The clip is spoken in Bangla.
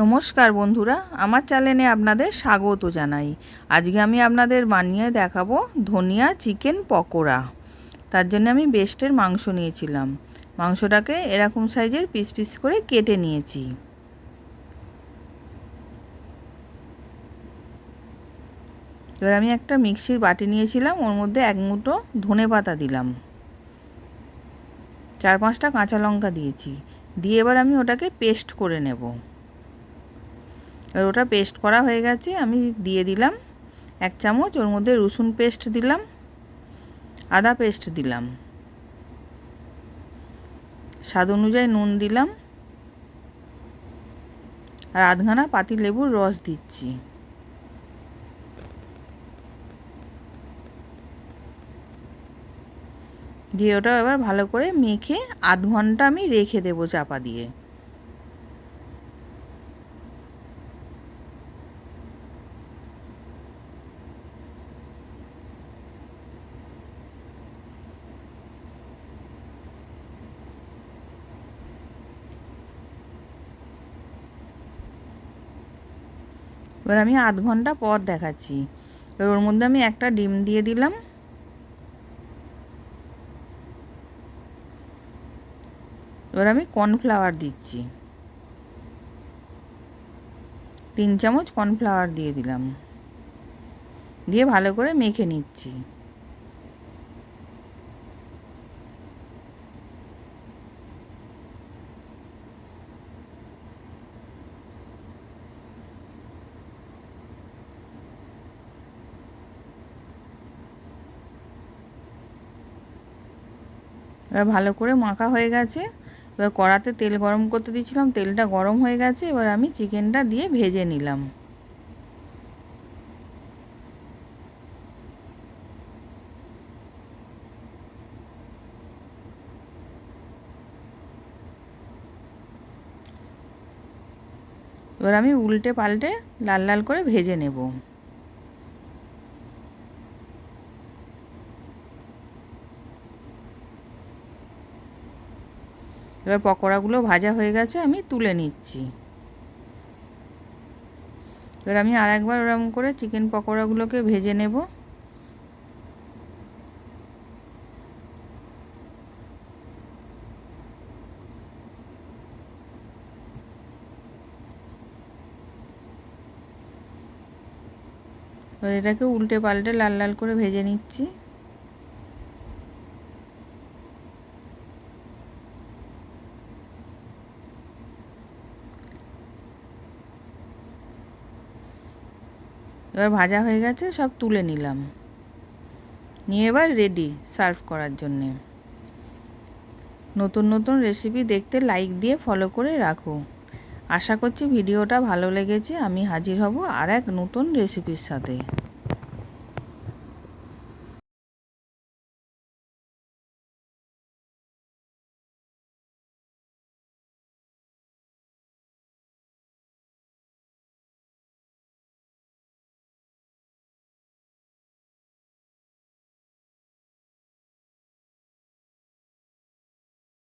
নমস্কার বন্ধুরা, আমার চ্যানেলে আপনাদের স্বাগত জানাই। আজকে আমি আপনাদের বানিয়ে দেখাবো ধনিয়া চিকেন পকোড়া। তার জন্য আমি বেস্টের মাংস নিয়েছিলাম। মাংসটাকে এরকম সাইজের পিস পিস করে কেটে নিয়েছি। এবার আমি একটা মিক্সির বাটি নিয়েছিলাম, ওর মধ্যে এক মুঠো ধনেপাতা দিলাম, 4-5টা কাঁচা লঙ্কা দিয়েছি। দিয়ে এবার আমি ওটাকে পেস্ট করে নেব। এবার ওটা পেস্ট করা হয়ে গেছে, আমি দিয়ে দিলাম 1 চামচ, ওর মধ্যে রসুন পেস্ট দিলাম, আদা পেস্ট দিলাম, স্বাদ অনুযায়ী নুন দিলাম, আর আধখানা পাতি লেবুর রস দিচ্ছি। দিয়ে ওটা এবার ভালো করে মেখে আধ ঘন্টা আমি রেখে দেবো চাপা দিয়ে। এবার আমি আধ ঘন্টা পর দেখাচ্ছি। এবার ওর মধ্যে আমি একটা ডিম দিয়ে দিলাম, এবার আমি কর্নফ্লাওয়ার দিচ্ছি, 3 চামচ কর্নফ্লাওয়ার দিয়ে দিলাম। দিয়ে ভালো করে মেখে নিচ্ছি। এবার ভালো করে মাখা হয়ে গেছে। এবার কড়াতে তেল গরম করতে দিয়েছিলাম, তেলটা গরম হয়ে গেছে। এবার আমি চিকেনটা দিয়ে ভেজে নিলাম। এবার আমি উল্টে পাল্টে লাল লাল করে ভেজে নেব। এবার পকোড়াগুলো ভাজা হয়ে গেছে, আমি তুলে নিচ্ছি। এবার আমি আরেকবার ওরকম করে চিকেন পকোড়াগুলোকে ভেজে নেব। এবার এটাকে উল্টে পাল্টে লাল লাল করে ভেজে নিচ্ছি। এবার ভাজা হয়ে গেছে, সব তুলে নিলাম। নিয়ে এবার রেডি সার্ভ করার জন্যে। নতুন নতুন রেসিপি দেখতে লাইক দিয়ে ফলো করে রাখো। আশা করছি ভিডিওটা ভালো লেগেছে। আমি হাজির হব আর এক নতুন রেসিপির সাথে।